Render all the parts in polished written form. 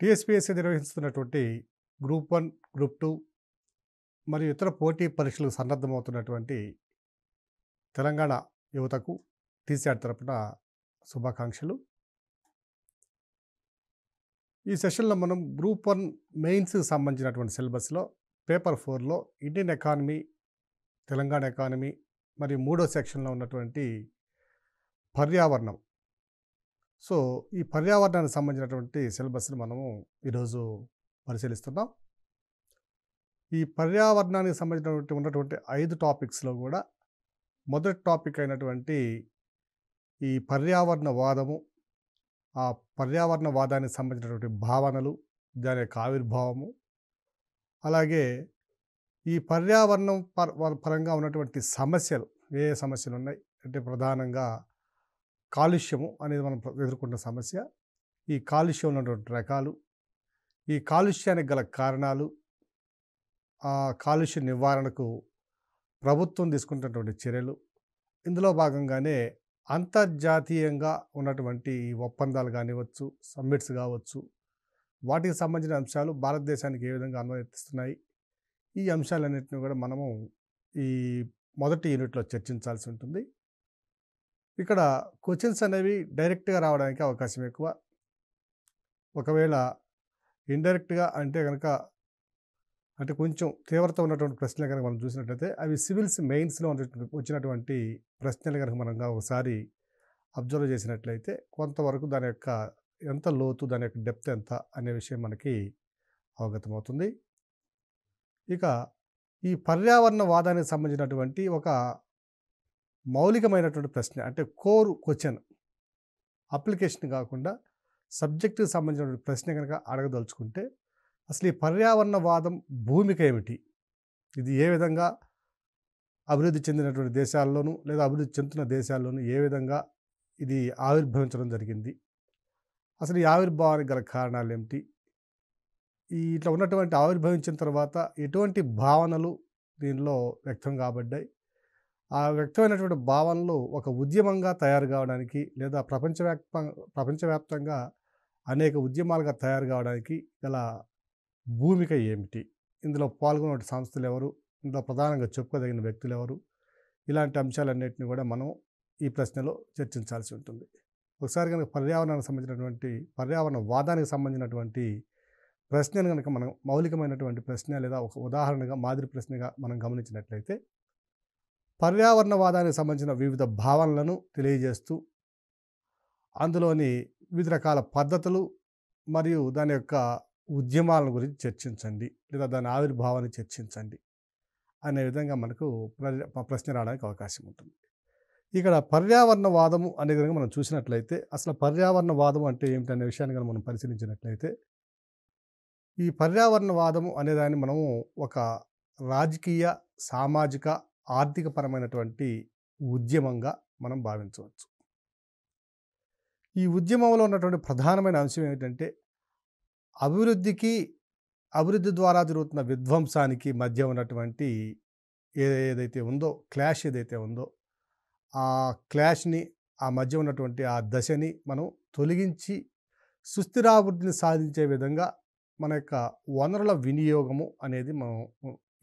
TSPSC నిర్వహిస్తున్నటువంటి group 1, group 2 మరియు ఇతర పోటీ పరీక్షలకు సన్నద్ధమవుతున్నటువంటి తెలంగాణ యువతకు టీసీఆర్ తరపున శుభాకాంక్షలు. ఈ సెషన్‌లో మనం గ్రూప్ 1 మెయిన్స్‌కి సంబంధించినటువంటి సిలబస్‌లో పేపర్ 4లో ఇండియన్ ఎకానమీ, తెలంగాణ ఎకానమీ మరియు మూడో సెక్షన్‌లో ఉన్నటువంటి పర్యావరణం. సో, ఈ పర్యావరణానికి సంబంధించినటువంటి సిలబస్‌ని మనము ఈరోజు పరిశీలిస్తున్నాం. ఈ పర్యావరణానికి సంబంధించినటువంటి ఉన్నటువంటి 5 టాపిక్స్‌లో కూడా మొదటి టాపిక్ అయినటువంటి ఈ పర్యావరణ వాదము, ఆ పర్యావరణ వాదానికి సంబంధించినటువంటి భావనలు, దాని యొక్క ఆవిర్భావము, అలాగే ఈ పర్యావరణం పరంగా ఉన్నటువంటి సమస్యలు, ఏ ఏ సమస్యలు ఉన్నాయి అంటే ప్రధానంగా కాలుష్యము అనేది మనం ఎదుర్కొంటున్న సమస్య, ఈ కాలుష్యం ఉన్నటువంటి రకాలు, ఈ కాలుష్యానికి గల కారణాలు, ఆ కాలుష్య నివారణకు ప్రభుత్వం తీసుకుంటున్నటువంటి చర్యలు, ఇందులో భాగంగానే అంతర్జాతీయంగా ఉన్నటువంటి ఈ ఒప్పందాలు కానివ్వచ్చు, సమ్మిట్స్ కావచ్చు, వాటికి సంబంధించిన అంశాలు భారతదేశానికి ఏ విధంగా అన్వయిస్తున్నాయి, ఈ అంశాలన్నింటినీ కూడా మనము ఈ మొదటి యూనిట్లో చర్చించాల్సి ఉంటుంది. ఇక్కడ క్వశ్చన్స్ అనేవి డైరెక్ట్గా రావడానికి అవకాశం ఎక్కువ. ఒకవేళ ఇండైరెక్ట్గా అంటే కనుక, అంటే కొంచెం తీవ్రత ఉన్నటువంటి ప్రశ్నలు కనుక మనం చూసినట్లయితే అవి సివిల్స్ మెయిన్స్లో వచ్చినటువంటి ప్రశ్నలు కనుక మనం ఒకసారి అబ్జర్వ్ చేసినట్లయితే కొంతవరకు దాని యొక్క ఎంత లోతు, దాని యొక్క డెప్త్ ఎంత అనే విషయం మనకి అవగతమవుతుంది. ఇక ఈ పర్యావరణ వాదానికి సంబంధించినటువంటి ఒక మౌలికమైనటువంటి ప్రశ్న, అంటే కోర్ క్వశ్చన్, అప్లికేషన్ కాకుండా సబ్జెక్టుకి సంబంధించినటువంటి ప్రశ్న కనుక అడగదలుచుకుంటే అసలు ఈ పర్యావరణవాదం భూమిక ఏమిటి, ఇది ఏ విధంగా అభివృద్ధి చెందినటువంటి దేశాల్లోనూ లేదా అభివృద్ధి చెందుతున్న దేశాల్లోనూ ఏ విధంగా ఇది ఆవిర్భవించడం జరిగింది, అసలు ఈ ఆవిర్భావానికి గల కారణాలు ఏమిటి, ఈ ఇట్లా ఉన్నటువంటి ఆవిర్భవించిన తర్వాత ఎటువంటి భావనలు దీనిలో వ్యక్తం కాబడ్డాయి, ఆ వ్యక్తమైనటువంటి భావనలు ఒక ఉద్యమంగా తయారు కావడానికి లేదా ప్రపంచవ్యాప్తంగా అనేక ఉద్యమాలుగా తయారు కావడానికి గల భూమిక ఏమిటి, ఇందులో పాల్గొన్న సంస్థలు ఎవరు, ఇందులో ప్రధానంగా చెప్పుకోదగిన వ్యక్తులు ఎవరు, ఇలాంటి అంశాలన్నింటినీ కూడా మనం ఈ ప్రశ్నలో చర్చించాల్సి ఉంటుంది. ఒకసారి కనుక పర్యావరణానికి సంబంధించినటువంటి పర్యావరణ వాదానికి సంబంధించినటువంటి ప్రశ్నను కనుక మనం మౌలికమైనటువంటి ప్రశ్న లేదా ఒక ఉదాహరణగా మాదిరి ప్రశ్నగా మనం గమనించినట్లయితే పర్యావరణవాదానికి సంబంధించిన వివిధ భావనలను తెలియజేస్తూ అందులోని వివిధ రకాల పద్ధతులు మరియు దాని యొక్క ఉద్యమాలను గురించి చర్చించండి లేదా దాని ఆవిర్భావాన్ని చర్చించండి అనే విధంగా మనకు ప్రశ్న రావడానికి అవకాశం ఉంటుంది. ఇక్కడ పర్యావరణవాదము అనే విధంగా మనం చూసినట్లయితే అసలు పర్యావరణవాదం అంటే ఏమిటి అనే విషయాన్ని కనుక మనం పరిశీలించినట్లయితే ఈ పర్యావరణవాదము అనేదాన్ని మనము ఒక రాజకీయ, సామాజిక, ఆర్థికపరమైనటువంటి ఉద్యమంగా మనం భావించవచ్చు. ఈ ఉద్యమంలో ఉన్నటువంటి ప్రధానమైన అంశం ఏమిటంటే అభివృద్ధి ద్వారా జరుగుతున్న విధ్వంసానికి మధ్య ఉన్నటువంటి ఏదైతే ఉందో క్లాష్, ఏదైతే ఉందో ఆ క్లాష్ని, ఆ మధ్య ఉన్నటువంటి ఆ దశని మనం తొలగించి సుస్థిరాభివృద్ధిని సాధించే విధంగా మన యొక్క వనరుల వినియోగము అనేది మనం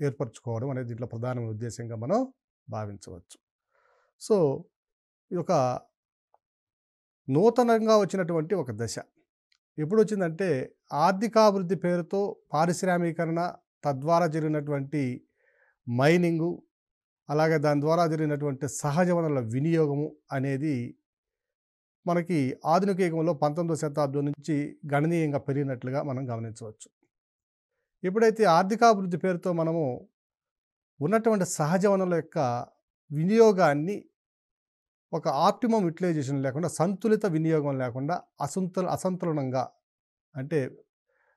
ఏర్పరచుకోవడం అనేది దీంట్లో ప్రధానమైన ఉద్దేశంగా మనం భావించవచ్చు. సో, ఇది ఒక నూతనంగా వచ్చినటువంటి ఒక దశ. ఎప్పుడు వచ్చిందంటే ఆర్థికాభివృద్ధి పేరుతో పారిశ్రామీకరణ, తద్వారా జరిగినటువంటి మైనింగు, అలాగే దాని ద్వారా జరిగినటువంటి సహజ వనరుల వినియోగము అనేది మనకి ఆధునిక యుగంలో 19వ శతాబ్దం నుంచి గణనీయంగా పెరిగినట్లుగా మనం గమనించవచ్చు. ఎప్పుడైతే ఆర్థికాభివృద్ధి పేరుతో మనము ఉన్నటువంటి సహజ వనరుల యొక్క వినియోగాన్ని ఒక ఆప్టిమమ్ యూటిలైజేషన్ లేకుండా, సంతులిత వినియోగం లేకుండా అసంతులనంగా, అంటే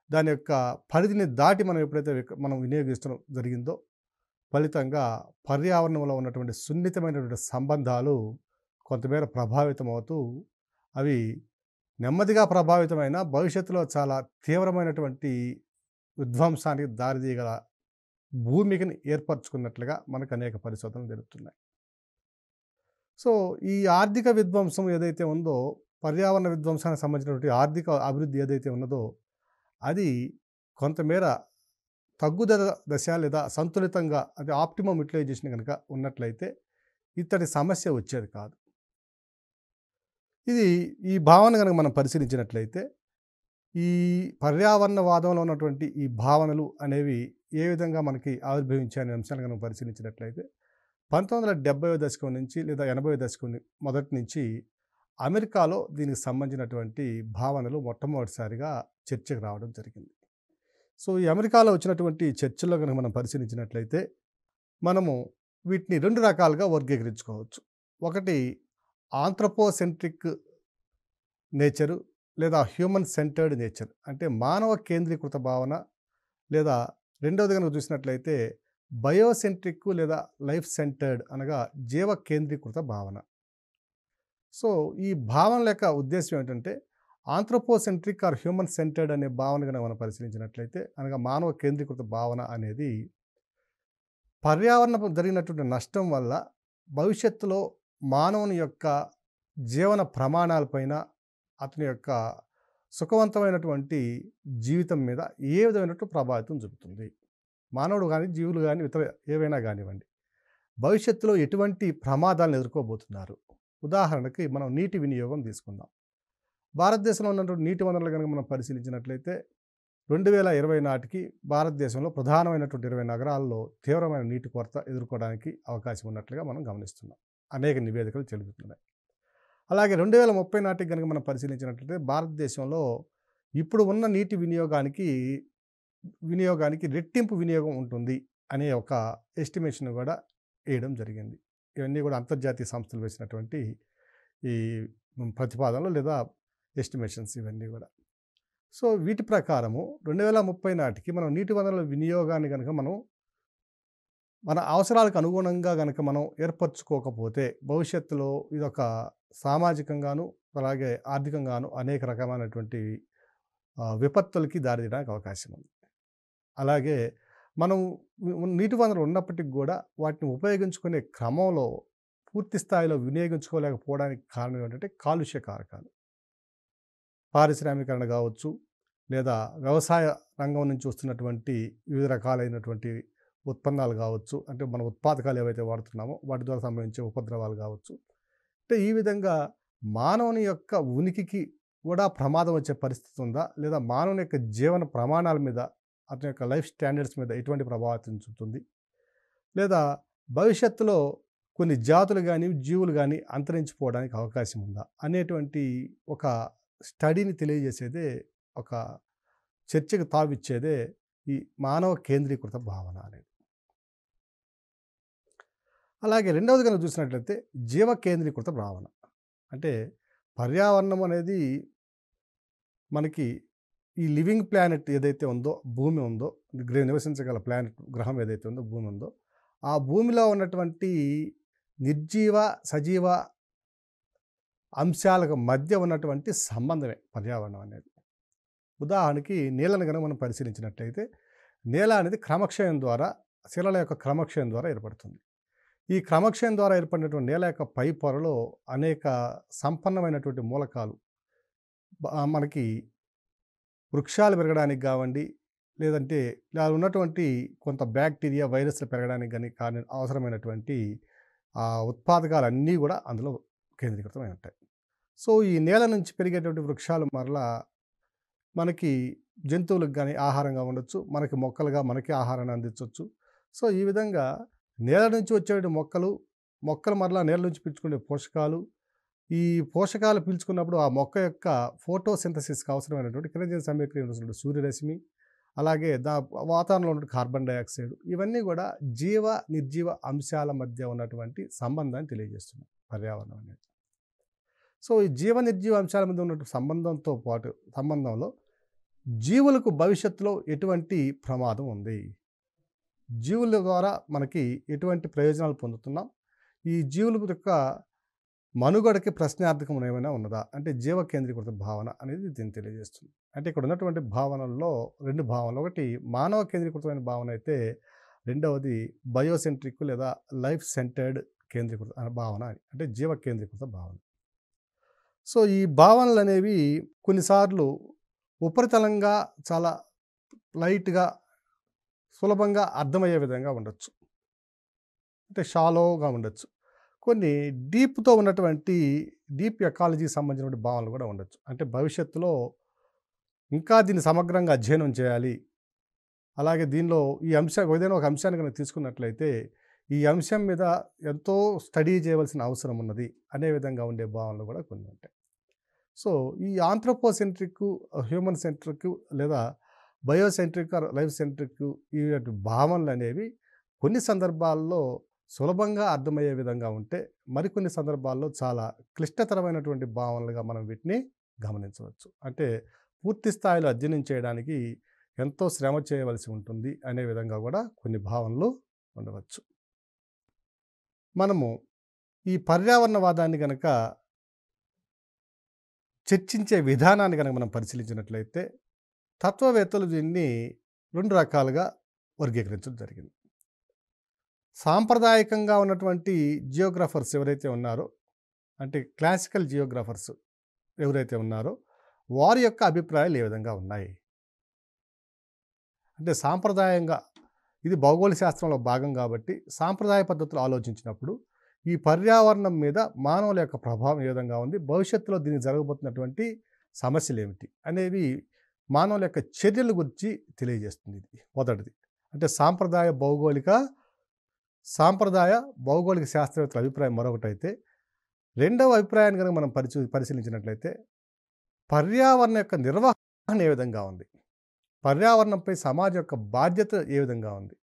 దాని యొక్క పరిధిని దాటి మనం ఎప్పుడైతే మనం వినియోగిస్తడం జరిగిందో ఫలితంగా పర్యావరణంలో ఉన్నటువంటి సున్నితమైనటువంటి సంబంధాలు కొంతమేర ప్రభావితం అవుతూ అవి నెమ్మదిగా ప్రభావితమైన భవిష్యత్తులో చాలా తీవ్రమైనటువంటి విధ్వంసానికి దారితీయగల భూమికని ఏర్పరచుకున్నట్లుగా మనకు అనేక పరిశోధనలు జరుగుతున్నాయి. సో, ఈ ఆర్థిక విధ్వంసం ఏదైతే ఉందో, పర్యావరణ విధ్వంసానికి సంబంధించినటువంటి ఆర్థిక అభివృద్ధి ఏదైతే ఉన్నదో అది కొంతమేర తగ్గుదల దశ లేదా సంతులితంగా అది ఆప్టిమమ్ యూటిలైజేషన్ కనుక ఉన్నట్లయితే ఇత్తడి సమస్య వచ్చేది కాదు. ఇది ఈ భావన గనక మనం పరిశీలించినట్లయితే ఈ పర్యావరణవాదంలో ఉన్నటువంటి ఈ భావనలు అనేవి ఏ విధంగా మనకి ఆవిర్భవించాయనే అంశాన్ని మనం పరిశీలించినట్లయితే 1970వ దశకం నుంచి లేదా 80వ దశకం మొదటి నుంచి అమెరికాలో దీనికి సంబంధించినటువంటి భావనలు మొట్టమొదటిసారిగా చర్చకు రావడం జరిగింది. సో ఈ అమెరికాలో వచ్చినటువంటి చర్చల్లో కనుక మనం పరిశీలించినట్లయితే మనము వీటిని 2 రకాలుగా వర్గీకరించుకోవచ్చు. ఒకటి ఆంథ్రోపోసెంట్రిక్ నేచరు లేదా హ్యూమన్ సెంటర్డ్ నేచర్, అంటే మానవ కేంద్రీకృత భావన, లేదా రెండవది కనుక చూసినట్లయితే బయోసెంట్రిక్ లేదా లైఫ్ సెంటర్డ్ అనగా జీవ కేంద్రీకృత భావన. సో ఈ భావనల యొక్క ఉద్దేశం ఏంటంటే ఆంథ్రోపోసెంట్రిక్ ఆర్ హ్యూమన్ సెంటర్డ్ అనే భావన కనుక మనం పరిశీలించినట్లయితే అనగా మానవ కేంద్రీకృత భావన అనేది పర్యావరణం జరిగినటువంటి నష్టం వల్ల భవిష్యత్తులో మానవుని యొక్క జీవన ప్రమాణాలపైన అతని యొక్క సుఖవంతమైనటువంటి జీవితం మీద ఏ విధమైనటువంటి ప్రభావితం చూపుతుంది. మానవుడు కానీ జీవులు కానీ ఇతర ఏవైనా కానివ్వండి భవిష్యత్తులో ఎటువంటి ప్రమాదాలను ఎదుర్కోబోతున్నారు. ఉదాహరణకి మనం నీటి వినియోగం తీసుకుందాం. భారతదేశంలో ఉన్నటువంటి నీటి వనరులు కనుక మనం పరిశీలించినట్లయితే 2020 నాటికి భారతదేశంలో ప్రధానమైనటువంటి 20 నగరాల్లో తీవ్రమైన నీటి కొరత ఎదుర్కోవడానికి అవకాశం ఉన్నట్లుగా మనం గమనిస్తున్నాం. అనేక నివేదికలు తెలుపుతున్నాయి. అలాగే 2030 నాటికి కనుక మనం పరిశీలించినట్లయితే భారతదేశంలో ఇప్పుడు ఉన్న నీటి వినియోగానికి రెట్టింపు వినియోగం ఉంటుంది అనే ఒక ఎస్టిమేషన్ కూడా వేయడం జరిగింది. ఇవన్నీ కూడా అంతర్జాతీయ సంస్థలు వేసినటువంటి ఈ ప్రతిపాదనలు లేదా ఎస్టిమేషన్స్ ఇవన్నీ కూడా. సో వీటి ప్రకారము 2030 నాటికి మనం నీటి వనరుల వినియోగాన్ని కనుక మన అవసరాలకు అనుగుణంగా కనుక మనం ఏర్పరచుకోకపోతే భవిష్యత్తులో ఇదొక సామాజికంగాను అలాగే ఆర్థికంగాను అనేక రకమైనటువంటి విపత్తులకి దారితీయడానికి అవకాశం ఉంది. అలాగే మనం నీటి వనరులు ఉన్నప్పటికీ కూడా వాటిని ఉపయోగించుకునే క్రమంలో పూర్తి స్థాయిలో వినియోగించుకోలేకపోవడానికి కారణం ఏంటంటే కాలుష్య కారకాలు. పారిశ్రామీకరణ కావచ్చు, లేదా వ్యవసాయ రంగం నుంచి వస్తున్నటువంటి వివిధ రకాలైనటువంటి ఉత్పన్నాలు కావచ్చు, అంటే మన ఉత్పాదకాలు ఏవైతే వాడుతున్నామో వాటి ద్వారా సంబంధించే ఉపద్రవాలు కావచ్చు. అంటే ఈ విధంగా మానవుని యొక్క ఉనికికి కూడా ప్రమాదం వచ్చే పరిస్థితి ఉందా, లేదా మానవుని యొక్క జీవన ప్రమాణాల మీద అతని యొక్క లైఫ్ స్టాండర్డ్స్ మీద ఎటువంటి ప్రభావితం చూపుతుంది, లేదా భవిష్యత్తులో కొన్ని జాతులు కానీ జీవులు కానీ అంతరించిపోవడానికి అవకాశం ఉందా అనేటువంటి ఒక స్టడీని తెలియజేసేదే, ఒక చర్చకు తావిచ్చేదే ఈ మానవ కేంద్రీకృత భావన అనేది. అలాగే రెండవది కనుక చూసినట్లయితే జీవ కేంద్రీకృత భావన. అంటే పర్యావరణం అనేది మనకి ఈ లివింగ్ ప్లానెట్ ఏదైతే ఉందో, భూమి ఉందో, నివసించగల గ్రహం ఏదైతే ఉందో, భూమి ఉందో, ఆ భూమిలో ఉన్నటువంటి నిర్జీవ సజీవ అంశాలకు మధ్య ఉన్నటువంటి సంబంధమే పర్యావరణం అనేది. ఉదాహరణకి నీళ్ళను కనుక మనం పరిశీలించినట్లయితే నేల అనేది క్రమక్షయం ద్వారా, శిలల యొక్క క్రమక్షయం ద్వారా ఏర్పడుతుంది. ఈ క్రమక్షయం ద్వారా ఏర్పడినటువంటి నేల యొక్క పై పొరలో అనేక సంపన్నమైనటువంటి మూలకాలు మనకి వృక్షాలు పెరగడానికి కావండి, లేదంటే ఇలా ఉన్నటువంటి కొంత బ్యాక్టీరియా వైరస్లు పెరగడానికి కానీ అవసరమైనటువంటి ఉత్పాదకాలన్నీ కూడా అందులో కేంద్రీకృతమై ఉంటాయి. సో ఈ నేల నుంచి పెరిగేటువంటి వృక్షాలు మరలా మనకి జంతువులకు కానీ ఆహారంగా ఉండొచ్చు, మనకి మొక్కలుగా మనకి ఆహారాన్ని అందించవచ్చు. సో ఈ విధంగా నేల నుంచి వచ్చే మొక్కలు మరలా నేల నుంచి పీల్చుకునే పోషకాలు, ఈ పోషకాలు పీల్చుకున్నప్పుడు ఆ మొక్క యొక్క ఫోటోసింథసిస్కి అవసరమైనటువంటి కిరణజన్య సమీకరణ సూర్యరశ్మి, అలాగే వాతావరణంలో ఉన్న కార్బన్ డైఆక్సైడ్, ఇవన్నీ కూడా జీవ నిర్జీవ అంశాల మధ్య ఉన్నటువంటి సంబంధాన్ని తెలియజేస్తుంది పర్యావరణం అనేది. సో ఈ జీవ నిర్జీవ అంశాల మధ్య ఉన్నటువంటి సంబంధంలో జీవులకు భవిష్యత్తులో ఎటువంటి ప్రమాదం ఉంది, జీవుల ద్వారా మనకి ఎటువంటి ప్రయోజనాలు పొందుతున్నాం, ఈ జీవుల యొక్క మనుగడకి ప్రశ్నార్థకం ఏమైనా ఉన్నదా అంటే జీవ కేంద్రీకృత భావన అనేది దీన్ని తెలియజేస్తుంది. అంటే ఇక్కడ ఉన్నటువంటి భావనల్లో 2 భావనలు, ఒకటి మానవ కేంద్రీకృతమైన భావన అయితే రెండవది బయోసెంట్రిక్ లేదా లైఫ్ సెంటర్డ్ కేంద్రీకృత భావన, అంటే జీవ కేంద్రీకృత భావన. సో ఈ భావనలు అనేవి కొన్నిసార్లు ఉపరితలంగా చాలా లైట్‌గా, సులభంగా అర్థమయ్యే విధంగా ఉండొచ్చు. అంటే షాలోగా ఉండొచ్చు. కొన్ని డీప్‌తో ఉన్నటువంటి డీప్ ఎకాలజీకి సంబంధించినటువంటి భావనలు కూడా ఉండొచ్చు. అంటే భవిష్యత్తులో ఇంకా దీన్ని సమగ్రంగా అధ్యయనం చేయాలి. అలాగే దీనిలో ఈ ఏదైనా ఒక అంశాన్ని గనుక తీసుకున్నట్లయితే, ఈ అంశం మీద ఎంతో స్టడీ చేయవలసిన అవసరం ఉన్నది అనే విధంగా ఉండే భావనలు కూడా కొన్ని ఉంటాయి. సో, ఈ ఆంథ్రోపోసెంట్రిక్, హ్యూమన్ సెంట్రిక్ లేదా బయోసెంట్రిక్ ఆర్ లైఫ్ సెంట్రిక్ ఈ భావనలనేవి కొన్ని సందర్భాల్లో సులభంగా అర్థమయ్యే విధంగా ఉంటే, మరికొన్ని సందర్భాల్లో చాలా క్లిష్టతరమైనటువంటి భావనలుగా మనం వీటిని గమనించవచ్చు. అంటే పూర్తి స్థాయిలో అధ్యయనం చేయడానికి ఎంతో శ్రమ చేయవలసి ఉంటుంది అనే విధంగా కూడా కొన్ని భావనలు ఉండవచ్చు. మనము ఈ పర్యావరణవాదాన్ని గనక చర్చించే విధానాన్ని గనక మనం పరిశీలించినట్లయితే, తత్వవేత్తలు దీన్ని 2 రకాలుగా వర్గీకరించడం జరిగింది. సాంప్రదాయకంగా ఉన్నటువంటి జియోగ్రాఫర్స్ ఎవరైతే ఉన్నారో, అంటే క్లాసికల్ జియోగ్రాఫర్స్ ఎవరైతే ఉన్నారో, వారి యొక్క అభిప్రాయాలు ఏ విధంగా ఉన్నాయి? అంటే సాంప్రదాయంగా ఇది భౌగోళిక శాస్త్రంలో భాగం కాబట్టి, సాంప్రదాయ పద్ధతులు ఆలోచించినప్పుడు, ఈ పర్యావరణం మీద మానవుల యొక్క ప్రభావం ఏ విధంగా ఉంది? భవిష్యత్తులో దీనికి జరగబోతున్నటువంటి సమస్యలేమిటి? అనేవి మానవుల యొక్క చర్యల గురించి తెలియజేస్తుంది ఇది మొదటిది. అంటే సాంప్రదాయ భౌగోళిక శాస్త్రవేత్తల అభిప్రాయం మరొకటైతే, రెండవ అభిప్రాయాన్ని కనుక మనం పరిశీలించినట్లయితే, పర్యావరణం యొక్క నిర్వహణ ఏ విధంగా ఉంది? పర్యావరణంపై సమాజం యొక్క బాధ్యత ఏ విధంగా ఉంది?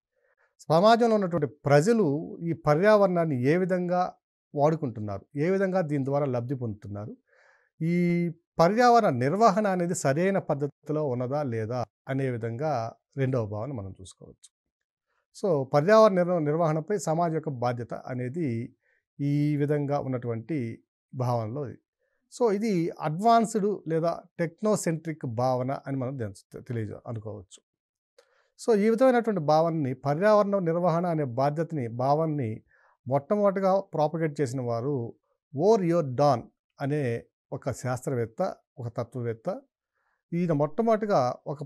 సమాజంలో ఉన్నటువంటి ప్రజలు ఈ పర్యావరణాన్ని ఏ విధంగా వాడుకుంటున్నారు? ఏ విధంగా దీని ద్వారా లబ్ధి పొందుతున్నారు? ఈ పర్యావరణ నిర్వహణ అనేది సరైన పద్ధతిలో ఉన్నదా? లేదా? అనే విధంగా రెండవ భావన మనం చూసుకోవచ్చు. సో, పర్యావరణ నిర్వహణపై సమాజం యొక్క బాధ్యత అనేది ఈ విధంగా ఉన్నటువంటి భావనలో ఇది. సో, ఇది అడ్వాన్స్‌డ్ లేదా టెక్నోసెంట్రిక్ భావన అని మనం అనుకోవచ్చు. సో, ఈ విధమైనటువంటి భావనని పర్యావరణ నిర్వహణ అనే భావనని మొట్టమొదటిగా ప్రాపగేట్ చేసిన వారు రియోర్డాన్ అనే ఒక శాస్త్రవేత్త, ఒక తత్వవేత్త. ఈయన మొట్టమొదటిగా ఒక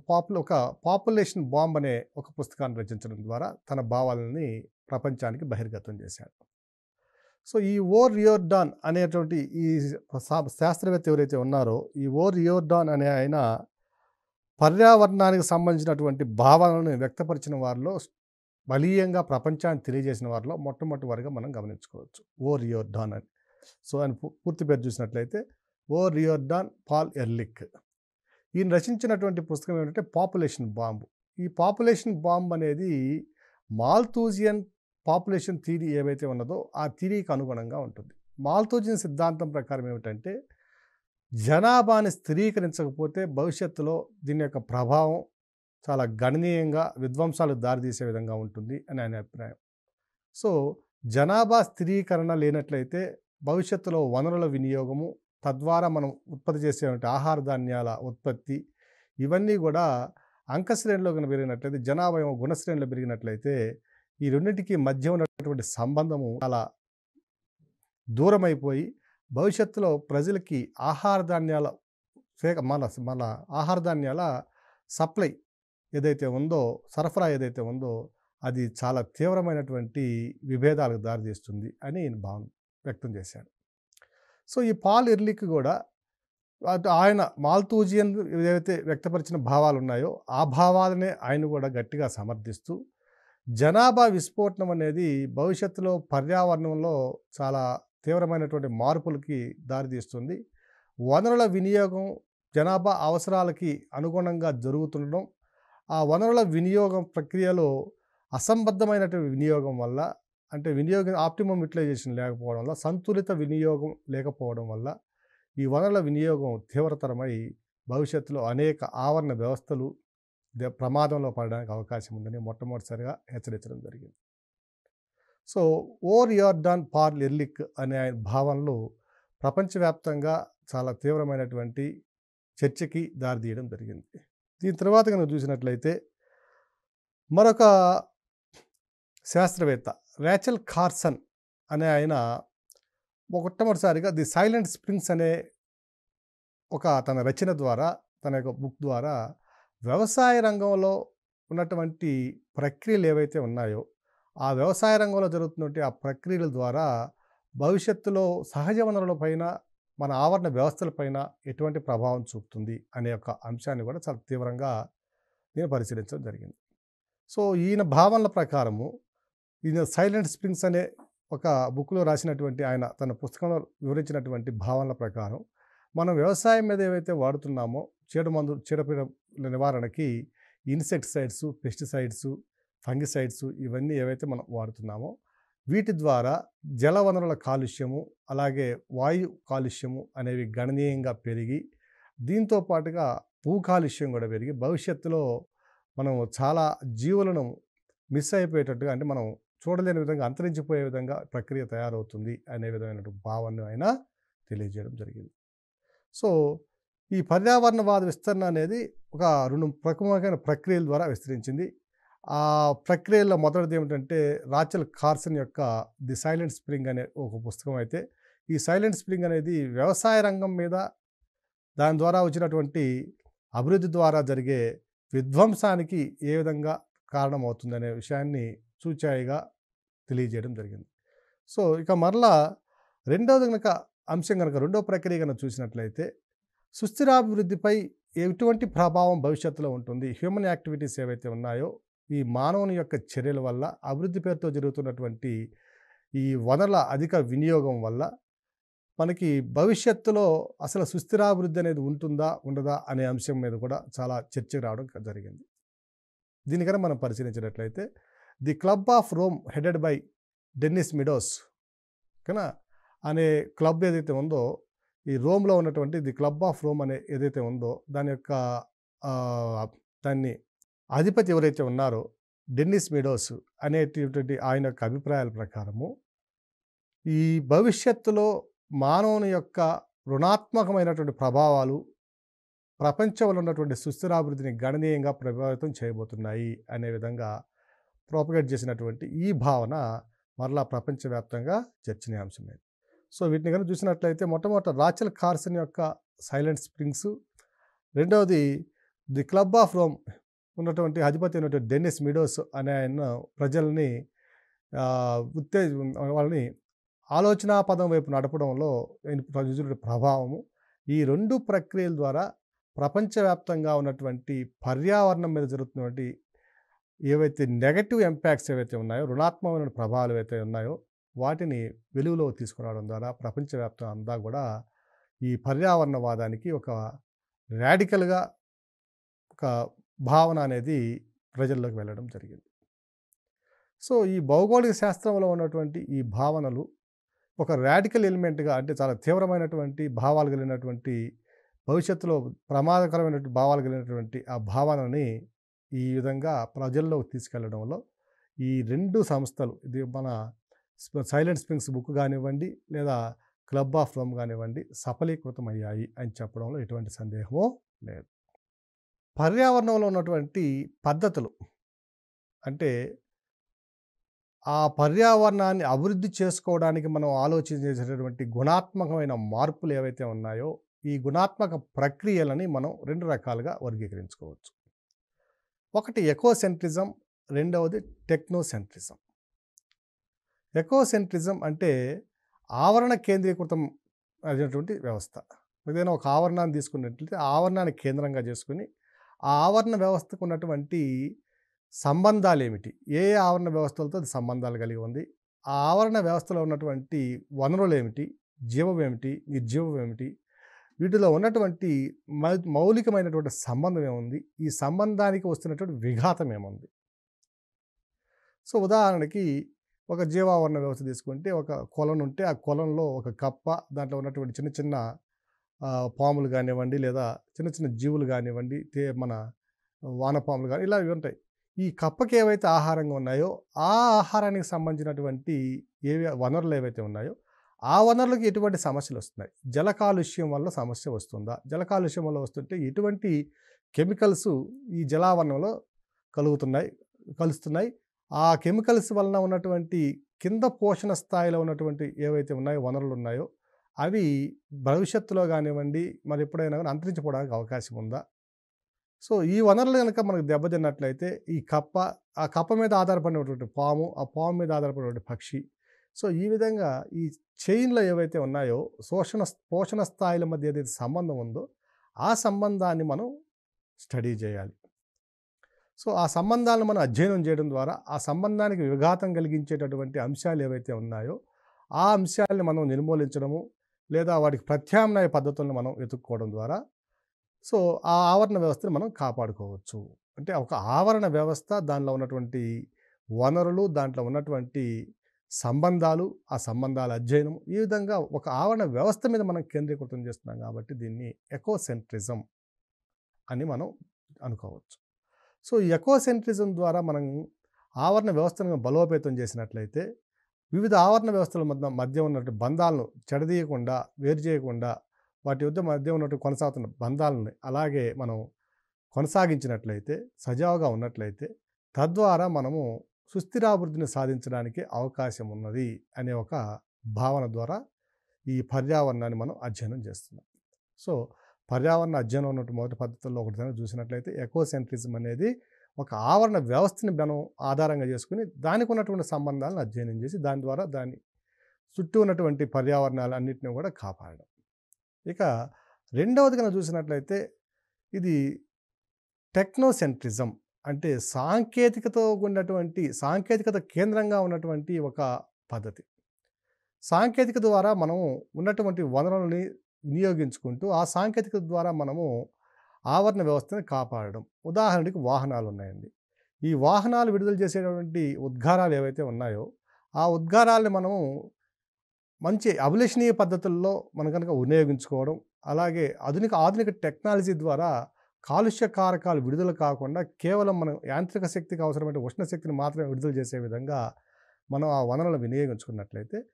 పాపులేషన్ బాంబ్ అనే ఒక పుస్తకాన్ని రచించడం ద్వారా తన భావాలని ప్రపంచానికి బహిర్గతం చేశాడు. సో, ఈ రియోర్డాన్ అనేటువంటి ఈ శాస్త్రవేత్త ఎవరైతే ఉన్నారో, ఈ రియోర్డాన్ అనే ఆయన పర్యావరణానికి సంబంధించినటువంటి భావనలను వ్యక్తపరిచిన వారిలో, బలీయంగా ప్రపంచానికి తెలియజేసిన వారిలో మొట్టమొదటి వారిగా మనం గమనించుకోవచ్చు. రియోర్డాన్ అని. సో, ఆయన పూర్తి పేరు చూసినట్లయితే రియోర్డాన్ పాల్ ఎర్లిక్. ఈయన రచించినటువంటి పుస్తకం ఏంటంటే పాపులేషన్ బాంబ్. ఈ పాపులేషన్ బాంబ్ అనేది మాల్తూజియన్ పాపులేషన్ థియరీ ఏవైతే ఉన్నదో ఆ థియరీకి అనుగుణంగా ఉంటుంది. మాల్తూజియన్ సిద్ధాంతం ప్రకారం ఏమిటంటే, జనాభాని స్థిరీకరించకపోతే భవిష్యత్తులో దీని యొక్క ప్రభావం చాలా గణనీయంగా విధ్వంసాలకు దారితీసే విధంగా ఉంటుంది అని ఆయన అభిప్రాయం. సో, జనాభా స్థిరీకరణ లేనట్లయితే భవిష్యత్తులో వనరుల వినియోగము, తద్వారా మనం ఉత్పత్తి చేసేటువంటి ఆహార ధాన్యాల ఉత్పత్తి, ఇవన్నీ కూడా అంకశ్రేణిలో కనుక పెరిగినట్లయితే, జనాభా ఏమో గుణశ్రేణిలో పెరిగినట్లయితే, ఈ రెండింటికి మధ్య ఉన్నటువంటి సంబంధము చాలా దూరమైపోయి భవిష్యత్తులో ప్రజలకి ఆహార ధాన్యాల మన ఆహార ధాన్యాల సప్లై ఏదైతే ఉందో, సరఫరా ఏదైతే ఉందో, అది చాలా తీవ్రమైనటువంటి విభేదాలకు దారితీస్తుంది అని ఈయన భావన వ్యక్తం చేశాడు. సో, ఈ పాల్ ఎర్లిక్ కూడా ఆయన మాల్తూజియన్ ఏవైతే వ్యక్తపరిచిన భావాలు ఉన్నాయో, ఆ భావాలనే ఆయన కూడా గట్టిగా సమర్థిస్తూ, జనాభా విస్ఫోటనం అనేది భవిష్యత్తులో పర్యావరణంలో చాలా తీవ్రమైనటువంటి మార్పులకి దారితీస్తుంది. వనరుల వినియోగం జనాభా అవసరాలకి అనుగుణంగా జరుగుతుండడం, ఆ వనరుల వినియోగం ప్రక్రియలో అసంబద్ధమైనటువంటి వినియోగం వల్ల, అంటే ఆప్టిమమ్ యుటిలైజేషన్ లేకపోవడం వల్ల, సంతులిత వినియోగం లేకపోవడం వల్ల ఈ వనరుల వినియోగం తీవ్రతరమై భవిష్యత్తులో అనేక ఆవరణ వ్యవస్థలు ప్రమాదంలో పడడానికి అవకాశం ఉందని మొట్టమొదటిసారిగా హెచ్చరించడం జరిగింది. సో, రియోర్డాన్ పాల్ ఎర్లిక్ అనే ఆయన భావనలు ప్రపంచవ్యాప్తంగా చాలా తీవ్రమైనటువంటి చర్చకి దారితీయడం జరిగింది. దీని తర్వాత కనుక చూసినట్లయితే మరొక శాస్త్రవేత్త రేచల్ కార్సన్ అనే ఆయన మొట్టమొదటిసారిగా ది సైలెంట్ స్ప్రింగ్స్ అనే తన రచన ద్వారా తన యొక్క బుక్ ద్వారా వ్యవసాయ రంగంలో ఉన్నటువంటి ప్రక్రియలు ఏవైతే ఉన్నాయో, ఆ వ్యవసాయ రంగంలో జరుగుతున్నటువంటి ఆ ప్రక్రియల ద్వారా భవిష్యత్తులో సహజ వనరుల పైన, మన ఆవరణ వ్యవస్థల పైన ఎటువంటి ప్రభావం చూపుతుంది అనే ఒక అంశాన్ని కూడా చాలా తీవ్రంగా నేను పరిశీలించడం జరిగింది. సో, ఈయన భావనల ప్రకారము ఈయన 'సైలెంట్ స్ప్రింగ్స్' అనే ఒక బుక్‌లో రాసినటువంటి ఆయన తన పుస్తకంలో వివరించినటువంటి భావనల ప్రకారం, మనం వ్యవసాయం మీద ఏవైతే వాడుతున్నామో చీడపీడల నివారణకి ఇన్సెక్టిసైడ్స్, పెస్టిసైడ్స్, ఫంగిసైడ్స్ ఇవన్నీ ఏవైతే మనం వాడుతున్నామో, వీటి ద్వారా జలవనరుల కాలుష్యము, అలాగే వాయు కాలుష్యము అనేవి గణనీయంగా పెరిగి, దీంతో పాటుగా భూ కాలుష్యం కూడా పెరిగి, భవిష్యత్తులో మనం చాలా జీవులను మిస్ అయిపోయేటట్టుగా, అంటే మనం చూడలేని విధంగా, అంతరించిపోయే విధంగా ప్రక్రియ తయారవుతుంది అనే విధమైనటువంటి భావనను ఆయన తెలియజేయడం జరిగింది. సో, ఈ పర్యావరణవాద విస్తరణ అనేది ఒక 2 ప్రముఖమైన ప్రక్రియల ద్వారా విస్తరించింది. ఆ ప్రక్రియల్లో మొదటిది ఏమిటంటే, రాచెల్ కార్సన్ యొక్క 'ది సైలెంట్ స్ప్రింగ్' అనే ఒక పుస్తకం అయితే, ఈ సైలెంట్ స్ప్రింగ్ అనేది వ్యవసాయ రంగం మీద, దాని ద్వారా వచ్చినటువంటి అభివృద్ధి ద్వారా జరిగే విధ్వంసానికి ఏ విధంగా కారణమవుతుందనే విషయాన్ని చూచాయిగా తెలియజేయడం జరిగింది. సో, ఇక మరలా రెండోది గనక అంశం గనక, రెండో ప్రక్రియ గనక చూసినట్లయితే, సుస్థిరాభివృద్ధిపై ఎటువంటి ప్రభావం భవిష్యత్తులో ఉంటుంది, హ్యూమన్ యాక్టివిటీస్ ఏవైతే ఉన్నాయో, ఈ మానవుని యొక్క చర్యల వల్ల, అభివృద్ధి పేరుతో జరుగుతున్నటువంటి ఈ వనరుల అధిక వినియోగం వల్ల మనకి భవిష్యత్తులో అసలు సుస్థిరాభివృద్ధి అనేది ఉంటుందా, ఉండదా అనే అంశం మీద కూడా చాలా చర్చకు రావడం జరిగింది. దీనికన్నా మనం పరిశీలించినట్లయితే, 'the club of Rome' headed by Dennis meadows అనే క్లబ్ ఏదైతే ఉందో, ఈ రోమ్లో ఉన్నటువంటి 'ది క్లబ్ ఆఫ్ రోమ్' అనే ఏదైతే ఉందో, దాని యొక్క దాన్ని అధిపతి ఎవరైతే ఉన్నారో డెన్నిస్ మిడోస్ అనేటటువంటి ఆయన యొక్క అభిప్రాయాల ప్రకారము, ఈ భవిష్యత్తులో మానవుని యొక్క రుణాత్మకమైనటువంటి ప్రభావాలు ప్రపంచంలో ఉన్నటువంటి సుస్థిరాభివృద్ధిని గణనీయంగా ప్రభావితం చేయబోతున్నాయి అనే విధంగా ప్రోపగేట్ చేసినటువంటి ఈ భావన మరలా ప్రపంచవ్యాప్తంగా చర్చనీయాంశమైంది. సో, వీటిని కనుక చూసినట్లయితే, మొట్టమొదట రాచెల్ కార్సన్ యొక్క 'సైలెంట్ స్ప్రింగ్స్', రెండవది 'ది క్లబ్ ఆఫ్ రోమ్' ఉన్నటువంటి అధిపతి అయినటువంటి డెన్నిస్ మిడోస్ అనే ఆయన ప్రజల్ని వాళ్ళని ఆలోచనా పదం వైపు నడపడంలో చూసిన ప్రభావము, ఈ 2 ప్రక్రియల ద్వారా ప్రపంచవ్యాప్తంగా ఉన్నటువంటి పర్యావరణం మీద జరుగుతున్నటువంటి ఏవైతే నెగటివ్ ఇంపాక్ట్స్ ఏవైతే ఉన్నాయో, రుణాత్మకమైన ప్రభావాలు ఏవైతే ఉన్నాయో, వాటిని వెలుగులోకి తీసుకురావడం ద్వారా ప్రపంచవ్యాప్తం అంతా కూడా ఈ పర్యావరణవాదానికి ఒక రాడికల్గా ఒక భావన అనేది ప్రజల్లోకి వెళ్ళడం జరిగింది. సో, ఈ భౌగోళిక శాస్త్రంలో ఉన్నటువంటి ఈ భావనలు ఒక రాడికల్ ఎలిమెంట్గా, అంటే చాలా తీవ్రమైనటువంటి భావాలు కలిగినటువంటి, భవిష్యత్తులో ప్రమాదకరమైనటువంటి భావాలు కలిగినటువంటి ఆ భావనని ఈ విధంగా ప్రజల్లోకి తీసుకెళ్లడంలో ఈ 2 సంస్థలు, ఇది మన 'సైలెంట్ స్ప్రింగ్స్' బుక్ కానివ్వండి, లేదా 'క్లబ్ ఆఫ్ రోమ్' కానివ్వండి, సఫలీకృతమయ్యాయి అని చెప్పడంలో ఎటువంటి సందేహమూ లేదు. పర్యావరణంలో ఉన్నటువంటి పద్ధతులు, అంటే ఆ పర్యావరణాన్ని అభివృద్ధి చేసుకోవడానికి మనం ఆలోచించేటటువంటి గుణాత్మకమైన మార్పులు ఏవైతే ఉన్నాయో, ఈ గుణాత్మక ప్రక్రియలని మనం 2 రకాలుగా వర్గీకరించుకోవచ్చు. ఒకటి ఎకోసెంట్రిజం, రెండవది టెక్నోసెంట్రిజం. ఎకోసెంట్రిజం అంటే ఆవరణ కేంద్రీకృతం అయినటువంటి వ్యవస్థ. ఏదైనా ఒక ఆవరణాన్ని తీసుకున్నట్లయితే, ఆ ఆవరణాన్ని కేంద్రంగా చేసుకుని, ఆ ఆవరణ వ్యవస్థకు ఉన్నటువంటి సంబంధాలు ఏమిటి, ఏ ఆవరణ వ్యవస్థలతో అది సంబంధాలు కలిగి ఉంది, ఆ ఆవరణ వ్యవస్థలో ఉన్నటువంటి వనరులు ఏమిటి, జీవం ఏమిటి, నిర్జీవం ఏమిటి, వీటిలో ఉన్నటువంటి మౌలికమైనటువంటి సంబంధం ఏముంది, ఈ సంబంధానికి వస్తున్నటువంటి విఘాతం ఏముంది. సో, ఉదాహరణకి ఒక జీవావరణ వ్యవస్థ తీసుకుంటే, ఒక కొలను ఉంటే, ఆ కొలంలో ఒక కప్ప, దాంట్లో ఉన్నటువంటి చిన్న చిన్న పాములు కానివ్వండి, లేదా చిన్న చిన్న జీవులు కానివ్వండి, మన వానపాములు కానీ, ఇలా ఇవి ఉంటాయి. ఈ కప్పకి ఏవైతే ఆహారంగా ఉన్నాయో, ఆ ఆహారానికి సంబంధించినటువంటి వనరులు ఏవైతే ఉన్నాయో, ఆ వనరులకు ఎటువంటి సమస్యలు వస్తున్నాయి, జల కాలుష్యం వల్ల సమస్య వస్తుందా, జల కాలుష్యం వల్ల వస్తుంటే ఎటువంటి కెమికల్స్ ఈ జలావరణంలో కలుస్తున్నాయి, ఆ కెమికల్స్ వలన ఉన్నటువంటి కింద పోషణ స్థాయిలో ఉన్నటువంటి ఏవైతే ఉన్నాయో వనరులు ఉన్నాయో, అవి భవిష్యత్తులో గానివ్వండి, మరి ఎప్పుడైనా గాని అంతరించిపోవడానికి అవకాశం ఉందా? సో, ఈ వనరులు గనక మనకు దెబ్బతిన్నట్లయితే ఈ కప్ప, ఆ కప్ప మీద ఆధారపడినటువంటి పాము, ఆ పాము మీద ఆధారపడినటువంటి పక్షి. సో, ఈ విధంగా ఈ చైన్‌లో ఏవైతే ఉన్నాయో పోషణ స్థాయిల మధ్య ఏదైతే సంబంధం ఉందో, ఆ సంబంధాన్ని మనం స్టడీ జేయాలి. సో, ఆ సంబంధాలను మనం అధ్యయనం చేయడం ద్వారా, ఆ సంబంధానికి విఘాతం కలిగించేటటువంటి అంశాలు ఏవైతే ఉన్నాయో, ఆ అంశాల్ని మనం నిర్మూలించడము, లేదా వాటికి ప్రత్యామ్నాయ పద్ధతులను మనం వెతుక్కోవడం ద్వారా, సో, ఆ ఆవరణ వ్యవస్థని మనం కాపాడుకోవచ్చు. అంటే ఒక ఆవరణ వ్యవస్థ, దానిలో ఉన్నటువంటి వనరులు, దాంట్లో ఉన్నటువంటి సంబంధాలు, ఆ సంబంధాల అధ్యయనం, ఈ విధంగా ఒక ఆవరణ వ్యవస్థ మీద మనం కేంద్రీకృతం చేస్తున్నాం కాబట్టి దీన్ని ఎకోసెంట్రిజం అని మనం అనుకోవచ్చు. సో, ఈ ఎకోసెంట్రిజం ద్వారా మనం ఆవరణ వ్యవస్థను బలోపేతం చేసినట్లయితే, వివిధ ఆవరణ వ్యవస్థల మధ్య ఉన్నటువంటి బంధాలను చెడదీయకుండా, వేరు చేయకుండా, వాటి మధ్య ఉన్నటువంటి కొనసాగుతున్న బంధాలని అలాగే మనం కొనసాగించినట్లయితే, సజావుగా ఉన్నట్లయితే, తద్వారా మనము సుస్థిరాభివృద్ధిని సాధించడానికి అవకాశం ఉన్నది అనే ఒక భావన ద్వారా ఈ పర్యావరణాన్ని మనం అధ్యయనం చేస్తున్నాం. సో, పర్యావరణ అధ్యయనం ఉన్నటువంటి మొదటి పద్ధతుల్లో ఒకటి కనుక చూసినట్లయితే ఎకోసెంట్రిజం అనేది ఒక ఆవరణ వ్యవస్థని మనం ఆధారంగా చేసుకొని దానికి ఉన్నటువంటి సంబంధాలను అధ్యయనం చేసి దాని ద్వారా దాని చుట్టూ ఉన్నటువంటి పర్యావరణాలన్నిటిని కూడా కాపాడడం. ఇక రెండవది కనుక చూసినట్లయితే ఇది టెక్నోసెంట్రిజం. అంటే సాంకేతికత కేంద్రంగా ఉన్నటువంటి ఒక పద్ధతి. సాంకేతికత ద్వారా మనం ఉన్నటువంటి వనరులని వినియోగించుకుంటూ, ఆ సాంకేతికత ద్వారా మనము ఆవరణ వ్యవస్థని కాపాడడం. ఉదాహరణకి వాహనాలున్నాయండి. ఈ వాహనాలు విడుదల చేసేటటువంటి ఉద్గారాలు ఏవైతే ఉన్నాయో, ఆ ఉద్గారాల్ని మనము మంచి అభిలషణీయ పద్ధతుల్లో మనం గనక వినియోగించుకోవడం, అలాగే ఆధునిక టెక్నాలజీ ద్వారా కాలుష్య కారకాలు విడుదల కాకుండా కేవలం మనం యాంత్రిక శక్తికి అవసరమైన ఉష్ణ శక్తిని మాత్రమే విడుదల చేసే విధంగా మనం ఆ వనరులను వినియోగించుకున్నట్లయితే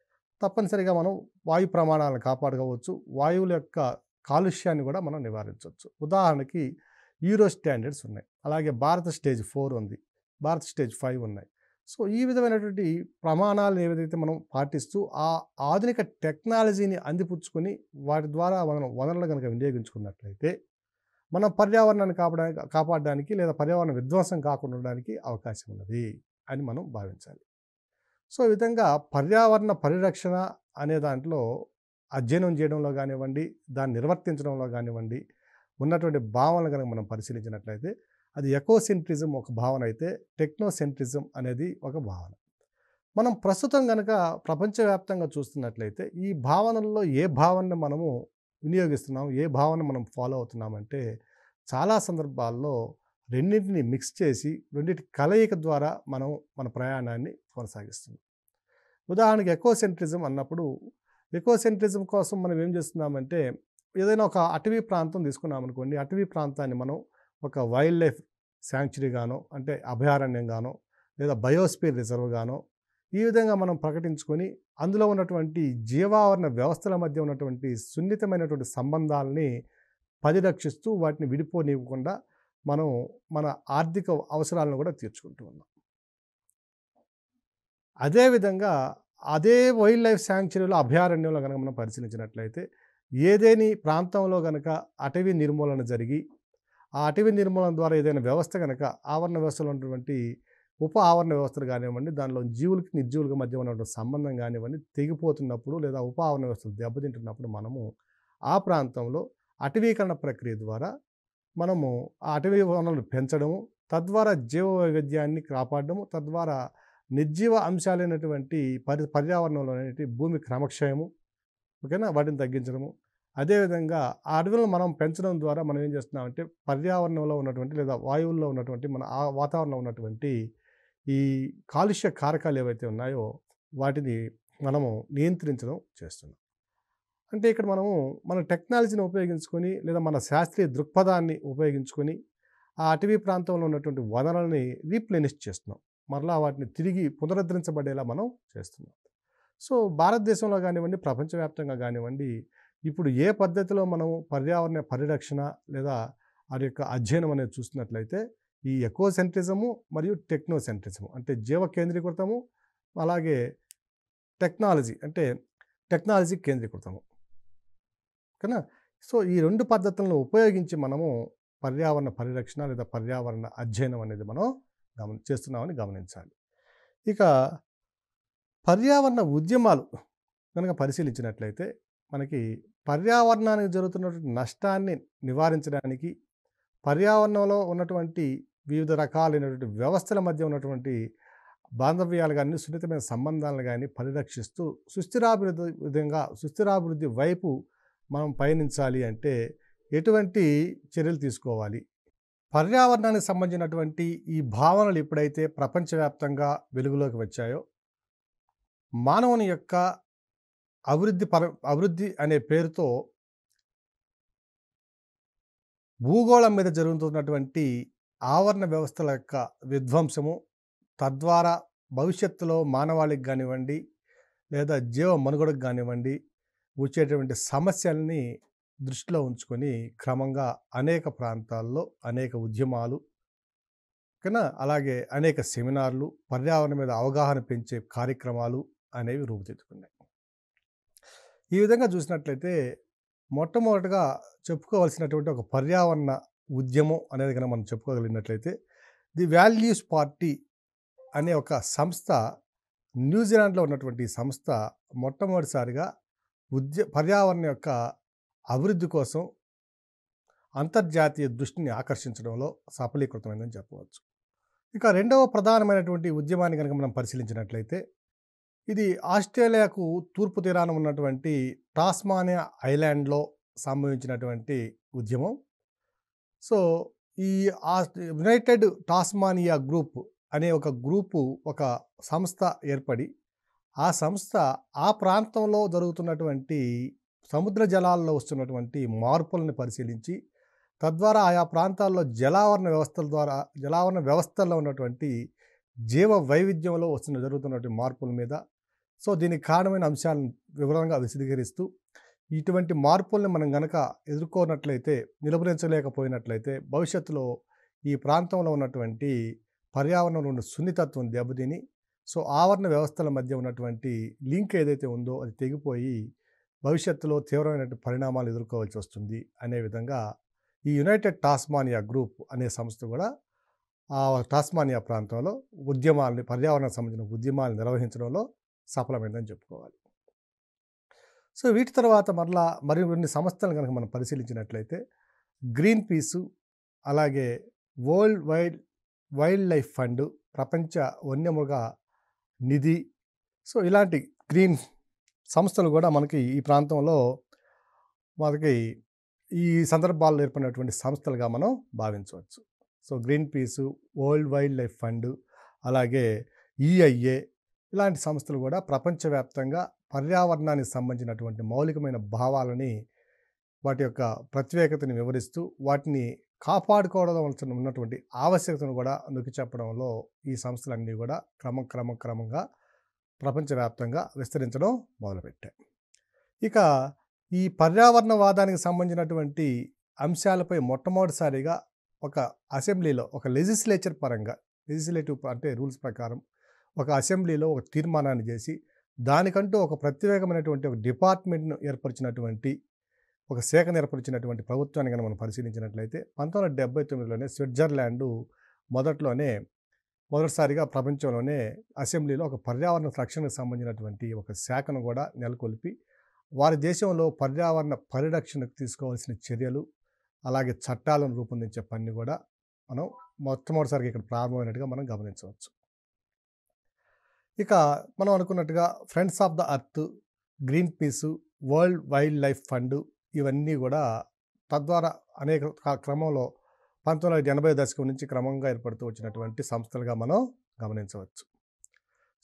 తప్పనిసరిగా మనం వాయు ప్రమాణాలను కాపాడుకోవచ్చు. వాయువుల యొక్క కాలుష్యాన్ని కూడా మనం నివారించవచ్చు. ఉదాహరణకి యూరో స్టాండర్డ్స్ ఉన్నాయి. అలాగే భారత స్టేజ్ 4 ఉంది. భారత స్టేజ్ 5 ఉన్నాయి. సో, ఈ విధమైనటువంటి ప్రమాణాలను ఏదైతే మనం పాటిస్తూ ఆ ఆధునిక టెక్నాలజీని అందిపుచ్చుకొని వాటి ద్వారా మనం వనరులు గనక వినియోగించుకున్నట్లయితే మనం పర్యావరణాన్ని కాపాడడానికి లేదా పర్యావరణ విధ్వంసం కాకుండా ఉండడానికి అవకాశం ఉన్నది అని మనం భావించాలి. సో, ఈ విధంగా పర్యావరణ పరిరక్షణ అనే దాంట్లో అధ్యయనం చేయడంలో గానివ్వండి, దాన్ని నిర్వర్తించడంలో గానివ్వండి, ఉన్నటువంటి భావనలు గనక మనం పరిశీలించినట్లయితే అది ఎకోసెంట్రిజం ఒక భావన అయితే, టెక్నోసెంట్రిజం అనేది ఒక భావన. మనం ప్రస్తుతం గనక ప్రపంచవ్యాప్తంగా చూస్తున్నట్లయితే ఈ భావనల్లో ఏ భావనను మనము వినియోగిస్తున్నాం, ఏ భావన మనం ఫాలో అవుతున్నామంటే చాలా సందర్భాల్లో రెండింటిని మిక్స్ చేసి, రెండిటి కలయిక ద్వారా మనం మన ప్రయాణాన్ని కొనసాగిస్తున్నాం. ఉదాహరణకి ఎకోసెంట్రిజం అన్నప్పుడు, ఎకోసెంట్రిజం కోసం మనం ఏం చేస్తున్నామంటే, ఏదైనా ఒక అటవీ ప్రాంతం తీసుకున్నామనుకోండి, అటవీ ప్రాంతాన్ని మనం ఒక వైల్డ్ లైఫ్ శాంక్చురీ గానో, అంటే అభయారణ్యం గానో, లేదా బయోస్పియర్ రిజర్వ్ గానో, ఈ విధంగా మనం ప్రకటించుకొని, అందులో ఉన్నటువంటి జీవావరణ వ్యవస్థల మధ్య ఉన్నటువంటి సున్నితమైనటువంటి సంబంధాలని పరిరక్షిస్తూ, వాటిని విడిపోనివ్వకుండా మనం మన ఆర్థిక అవసరాలను కూడా తీర్చుకుంటూ ఉన్నాం. అదేవిధంగా అదే వైల్డ్ లైఫ్ శాంక్చురీలో, అభయారణ్యంలో గనక మనం పరిశీలించినట్లయితే, ఏదేని ప్రాంతంలో గనక అటవీ నిర్మూలన జరిగి, ఆ అటవీ నిర్మూలన ద్వారా ఏదైనా వ్యవస్థ గనక ఆవరణ వ్యవస్థలో ఉన్నటువంటి ఉప ఆవరణ వ్యవస్థలు కానివ్వండి, దానిలో జీవులకి నిర్జీవులకి మధ్య ఉన్నటువంటి సంబంధం కానివ్వండి తెగిపోతున్నప్పుడు, లేదా ఉప ఆవరణ వ్యవస్థలు దెబ్బతింటున్నప్పుడు మనము ఆ ప్రాంతంలో అటవీకరణ ప్రక్రియ ద్వారా మనము ఆ అటవీ వనరులను పెంచడము, తద్వారా జీవ వైవిధ్యాన్ని కాపాడడము, తద్వారా నిర్జీవ అంశాలైనటువంటి పర్యావరణంలో భూమి క్రమక్షయము, ఓకేనా, వాటిని తగ్గించడము. అదేవిధంగా ఆ అడవులను మనం పెంచడం ద్వారా మనం ఏం చేస్తున్నామంటే పర్యావరణంలో ఉన్నటువంటి లేదా వాయువుల్లో ఉన్నటువంటి మన ఆ వాతావరణంలో ఉన్నటువంటి ఈ కాలుష్య కారకాలు ఏవైతే ఉన్నాయో వాటిని మనము నియంత్రించడం చేస్తున్నాం. అంటే ఇక్కడ మనము మన టెక్నాలజీని ఉపయోగించుకొని లేదా మన శాస్త్రీయ దృక్పథాన్ని ఉపయోగించుకొని ఆ అటవీ ప్రాంతంలో ఉన్నటువంటి వనరులని రీప్లెనిష్ చేస్తున్నాం. మరలా వాటిని తిరిగి పునరుద్ధరించబడేలా మనం చేస్తున్నాం. సో, భారతదేశంలో కానివ్వండి, ప్రపంచవ్యాప్తంగా కానివ్వండి, ఇప్పుడు ఏ పద్ధతిలో మనం పర్యావరణ పరిరక్షణ లేదా అది యొక్క అధ్యయనం అనేది చూస్తున్నట్లయితే ఈ ఎకోసెంట్రిజము మరియు టెక్నోసెంట్రిజము, అంటే జీవ కేంద్రీకృతము, అలాగే టెక్నాలజీ కేంద్రీకృతము. కదా! సో, ఈ 2 పద్ధతులను ఉపయోగించి మనము పర్యావరణ పరిరక్షణ లేదా పర్యావరణ అధ్యయనం అనేది మనం చేస్తున్నామని గమనించాలి. ఇక పర్యావరణ ఉద్యమాలు గనక పరిశీలించినట్లయితే మనకి పర్యావరణానికి జరుగుతున్నటువంటి నష్టాన్ని నివారించడానికి, పర్యావరణంలో ఉన్నటువంటి వివిధ రకాలైనటువంటి వ్యవస్థల మధ్య ఉన్నటువంటి బాంధవ్యాలు గాని, సున్నితమైన సంబంధాలను గాని పరిరక్షిస్తూ సుస్థిరాభివృద్ధి వైపు మనం పయనించాలి అంటే ఎటువంటి చర్యలు తీసుకోవాలి? పర్యావరణానికి సంబంధించినటువంటి ఈ భావనలు ఎప్పుడైతే ప్రపంచవ్యాప్తంగా వెలుగులోకి వచ్చాయో, మానవుని యొక్క అభివృద్ధి అనే పేరుతో భూగోళం మీద జరుగుతున్నటువంటి ఆవరణ వ్యవస్థల యొక్క విధ్వంసము, తద్వారా భవిష్యత్తులో మానవాళికి గానివ్వండి, లేదా జీవ మనుగడకు గానివ్వండి, వచ్చేటువంటి సమస్యల్ని దృష్టిలో ఉంచుకొని క్రమంగా అనేక ప్రాంతాల్లో అనేక ఉద్యమాలు అలాగే అనేక సెమినార్లు, పర్యావరణం మీద అవగాహన పెంచే కార్యక్రమాలు అనేవి రూపుదిద్దుకున్నాయి. ఈ విధంగా చూసినట్లయితే మొట్టమొదటగా చెప్పుకోవాల్సినటువంటి ఒక పర్యావరణ ఉద్యమం అనేది కనుక మనం చెప్పుకోగలిగినట్లయితే ది వాల్యూస్ పార్టీ అనే ఒక సంస్థ, న్యూజిలాండ్లో ఉన్నటువంటి ఈ సంస్థ మొట్టమొదటిసారిగా పర్యావరణం యొక్క అభివృద్ధి కోసం అంతర్జాతీయ దృష్టిని ఆకర్షించడంలో సఫలీకృతమైందని చెప్పవచ్చు. ఇక రెండవ ప్రధానమైనటువంటి ఉద్యమాన్ని కనుక మనం పరిశీలించినట్లయితే ఇది ఆస్ట్రేలియాకు తూర్పు తీరాన ఉన్నటువంటి టాస్మానియా ఐలాండ్లో సంభవించినటువంటి ఉద్యమం. సో, ఈ యునైటెడ్ టాస్మానియా గ్రూప్ అనే ఒక గ్రూపు, ఒక సంస్థ ఏర్పడి, ఆ సంస్థ ఆ ప్రాంతంలో జరుగుతున్నటువంటి సముద్ర జలాల్లో వస్తున్నటువంటి మార్పులను పరిశీలించి, తద్వారా ఆయా ప్రాంతాల్లో జలావరణ వ్యవస్థల్లో ఉన్నటువంటి జీవ వైవిధ్యంలో జరుగుతున్నటువంటి మార్పుల మీద, సో దీనికి కారణమైన అంశాలను వివరంగా విశదీకరిస్తూ, ఇటువంటి మార్పుల్ని మనం గనక ఎదుర్కోనట్లయితే, నిలువరించలేకపోయినట్లయితే భవిష్యత్తులో ఈ ప్రాంతంలో ఉన్నటువంటి పర్యావరణంలో ఉన్న సున్నితత్వం దెబ్బతిని, సో ఆవరణ వ్యవస్థల మధ్య ఉన్నటువంటి లింక్ ఏదైతే ఉందో అది తెగిపోయి భవిష్యత్తులో తీవ్రమైనటువంటి పరిణామాలు ఎదుర్కోవాల్సి వస్తుంది అనే విధంగా ఈ యునైటెడ్ టాస్మానియా గ్రూప్ అనే సంస్థ కూడా ఆ టాస్మానియా ప్రాంతంలో పర్యావరణానికి సంబంధించిన ఉద్యమాలను నిర్వహించడంలో సఫలమైందని చెప్పుకోవాలి. సో వీటి తర్వాత మరి కొన్ని సంస్థలను కనుక మనం పరిశీలించినట్లయితే గ్రీన్ పీసు, అలాగే వరల్డ్ వైల్డ్ లైఫ్ ఫండ్, ప్రపంచ వన్యమృగ నిధి, సో ఇలాంటి గ్రీన్ సంస్థలు కూడా మనకి ఈ ప్రాంతంలో ఈ సందర్భాల్లో ఏర్పడినటువంటి సంస్థలుగా మనం భావించవచ్చు. So green peas, world wild life fund, అలాగే ఈఐఏ ఇలాంటి సంస్థలు కూడా ప్రపంచవ్యాప్తంగా పర్యావరణానికి సంబంధించినటువంటి మౌలికమైన భావాలని, వాటి యొక్క ప్రత్యేకతని వివరిస్తూ వాటిని కాపాడుకోవడం ఉన్నటువంటి ఆవశ్యకతను కూడా నొక్కి చెప్పడంలో ఈ సంస్థలన్నీ కూడా క్రమంగా ప్రపంచవ్యాప్తంగా విస్తరించడం మొదలుపెట్టాయి. ఇక ఈ పర్యావరణవాదానికి సంబంధించినటువంటి అంశాలపై మొట్టమొదటిసారిగా ఒక అసెంబ్లీలో, ఒక లెజిస్లేటివ్ అంటే రూల్స్ ప్రకారం ఒక అసెంబ్లీలో ఒక తీర్మానాన్ని చేసి, దానికంటూ ఒక ప్రత్యేకమైనటువంటి ఒక డిపార్ట్మెంట్ను ఏర్పరిచినటువంటి, ఒక శాఖను ఏర్పరిచినటువంటి ప్రభుత్వాన్ని కనుక మనం పరిశీలించినట్లయితే 1979లోనే స్విట్జర్లాండు మొదటిసారిగా ప్రపంచంలోనే అసెంబ్లీలో ఒక పర్యావరణ రక్షణకు సంబంధించినటువంటి ఒక శాఖను కూడా నెలకొల్పి, వారి దేశంలో పర్యావరణ పరిరక్షణకు తీసుకోవాల్సిన చర్యలు, అలాగే చట్టాలను రూపొందించే పని కూడా మనం మొట్టమొదటిసారిగా ఇక్కడ ప్రారంభమైనట్టుగా మనం గమనించవచ్చు. ఇక మనం అనుకున్నట్టుగా friends of the earth, green peas, world wild life fund ఇవన్నీ కూడా తద్వారా అనేక క్రమంలో 1980 దశకం నుంచి క్రమంగా ఏర్పడుతూ వచ్చినటువంటి సంస్థలుగా మనం గమనించవచ్చు.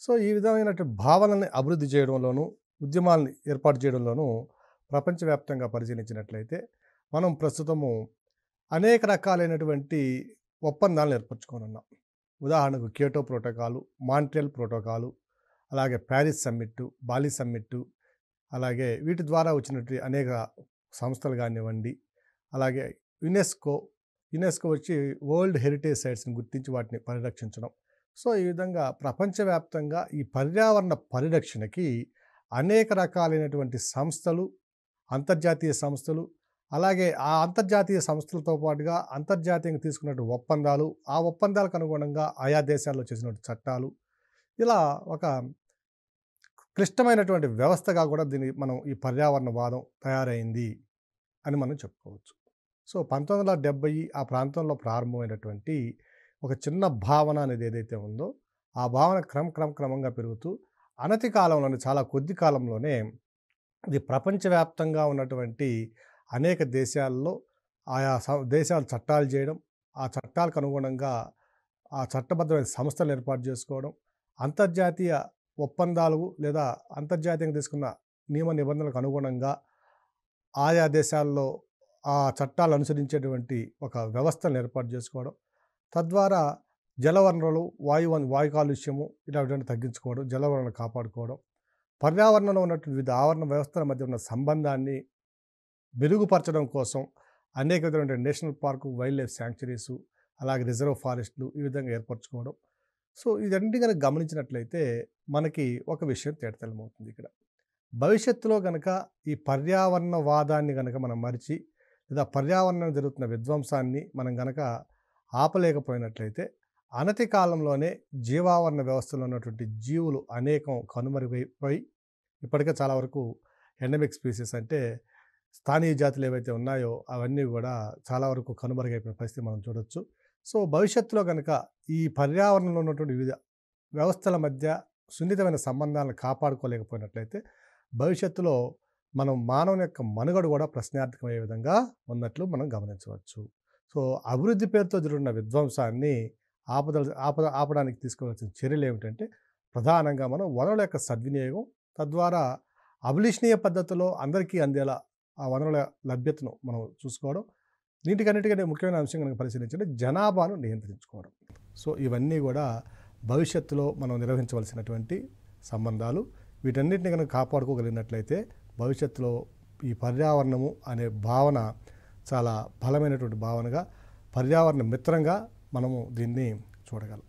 సో ఈ విధమైనటువంటి భావనల్ని అభివృద్ధి చేయడంలోనూ, ఉద్యమాలను ఏర్పాటు చేయడంలోనూ ప్రపంచవ్యాప్తంగా పరిశీలించినట్లయితే మనం ప్రస్తుతము అనేక రకాలైనటువంటి ఒప్పందాలను ఏర్పరచుకొని ఉదాహరణకు క్యోటో ప్రోటోకాలు, మాంట్రియల్ ప్రోటోకాలు, అలాగే ప్యారిస్ సమ్మిట్టు, బాలి సమ్మిట్టు, అలాగే వీటి ద్వారా వచ్చినటువంటి అనేక సంస్థలు కానివ్వండి, అలాగే యునెస్కో వచ్చి వరల్డ్ హెరిటేజ్ సైట్స్ని గుర్తించి వాటిని పరిరక్షించడం. సో ఈ విధంగా ప్రపంచవ్యాప్తంగా ఈ పర్యావరణ పరిరక్షణకి అనేక రకాలైనటువంటి సంస్థలు, అంతర్జాతీయ సంస్థలు, అలాగే ఆ అంతర్జాతీయ సంస్థలతో పాటుగా అంతర్జాతీయంగా తీసుకున్నటువంటి ఒప్పందాలు, ఆ ఒప్పందాలకు అనుగుణంగా ఆయా దేశాల్లో చేసినటువంటి చట్టాలు, ఇలా ఒక క్లిష్టమైనటువంటి వ్యవస్థగా కూడా దీన్ని మనం ఈ పర్యావరణవాదం తయారైంది అని మనం చెప్పుకోవచ్చు. సో 1970 ఆ ప్రాంతంలో ప్రారంభమైనటువంటి ఒక చిన్న భావన అనేది ఏదైతే ఉందో, ఆ భావన క్రమంగా పెరుగుతూ అనతి కాలంలోనే, చాలా కొద్ది కాలంలోనే ఇది ప్రపంచవ్యాప్తంగా ఉన్నటువంటి అనేక దేశాల్లో ఆయా దేశాలు చట్టాలు చేయడం, ఆ చట్టాలకు అనుగుణంగా ఆ చట్టబద్ధమైన సంస్థలు ఏర్పాటు చేసుకోవడం, అంతర్జాతీయ ఒప్పందాలు లేదా అంతర్జాతీయంగా తీసుకున్న నియమ నిబంధనలకు అనుగుణంగా ఆయా దేశాల్లో ఆ చట్టాలు అనుసరించేటువంటి ఒక వ్యవస్థను ఏర్పాటు చేసుకోవడం, తద్వారా జలవనరులు, వాయు కాలుష్యము ఇలాంటివన్నీ తగ్గించుకోవడం, జలవనరులను కాపాడుకోవడం, పర్యావరణంలో ఉన్నటువంటి వివిధ ఆవరణ వ్యవస్థల మధ్య ఉన్న సంబంధాన్ని మెరుగుపరచడం కోసం అనేక విధమైన నేషనల్ పార్కు, వైల్డ్ లైఫ్ శాంక్చురీసు, అలాగే రిజర్వ్ ఫారెస్ట్లు ఈ విధంగా ఏర్పరచుకోవడం. సో ఇదన్నీ కనుక గమనించినట్లయితే మనకి ఒక విషయం తేటతెల్లమవుతుంది ఇక్కడ. భవిష్యత్తులో గనక ఈ పర్యావరణవాదాన్ని గనక మనం మరిచి, లేదా పర్యావరణం జరుగుతున్న విధ్వంసాన్ని మనం గనక ఆపలేకపోయినట్లయితే, అనతి కాలంలోనే జీవావరణ వ్యవస్థలో ఉన్నటువంటి జీవులు అనేకం కనుమరుగైపోయి, ఇప్పటికే చాలా వరకు ఎండమిక్ స్పీసీస్ అంటే స్థానియ జాతులు ఏవైతే ఉన్నాయో అవన్నీ కూడా చాలా వరకు కనుమరుగైపోయిన పరిస్థితి మనం చూడొచ్చు. సో భవిష్యత్తులో కనుక ఈ పర్యావరణంలో ఉన్నటువంటి వివిధ వ్యవస్థల మధ్య సున్నితమైన సంబంధాలను కాపాడుకోలేకపోయినట్లయితే, భవిష్యత్తులో మనం మానవుని యొక్క మనుగడ కూడా ప్రశ్నార్థకమయ్యే విధంగా ఉన్నట్లు మనం గమనించవచ్చు. సో అభివృద్ధి పేరుతో జరుగుతున్న విధ్వంసాన్ని ఆపడానికి తీసుకోవాల్సిన చర్యలు ఏమిటంటే, ప్రధానంగా మనం వనరుల యొక్క సద్వినియోగం, తద్వారా అభిలషణీయ పద్ధతిలో అందరికీ అందేలా ఆ వనరుల లభ్యతను మనం చూసుకోవడం, వీటికన్నిటికంటే ముఖ్యమైన అంశం కనుక పరిశీలించండి జనాభాను నియంత్రించుకోవడం. సో ఇవన్నీ కూడా భవిష్యత్తులో మనం నిర్వహించవలసినటువంటి సంబంధాలు. వీటన్నిటిని కనుక కాపాడుకోగలిగినట్లయితే భవిష్యత్తులో ఈ పర్యావరణము అనే భావన చాలా బలమైనటువంటి భావనగా, పర్యావరణ మిత్రంగా మనము దీన్ని చూడగలం.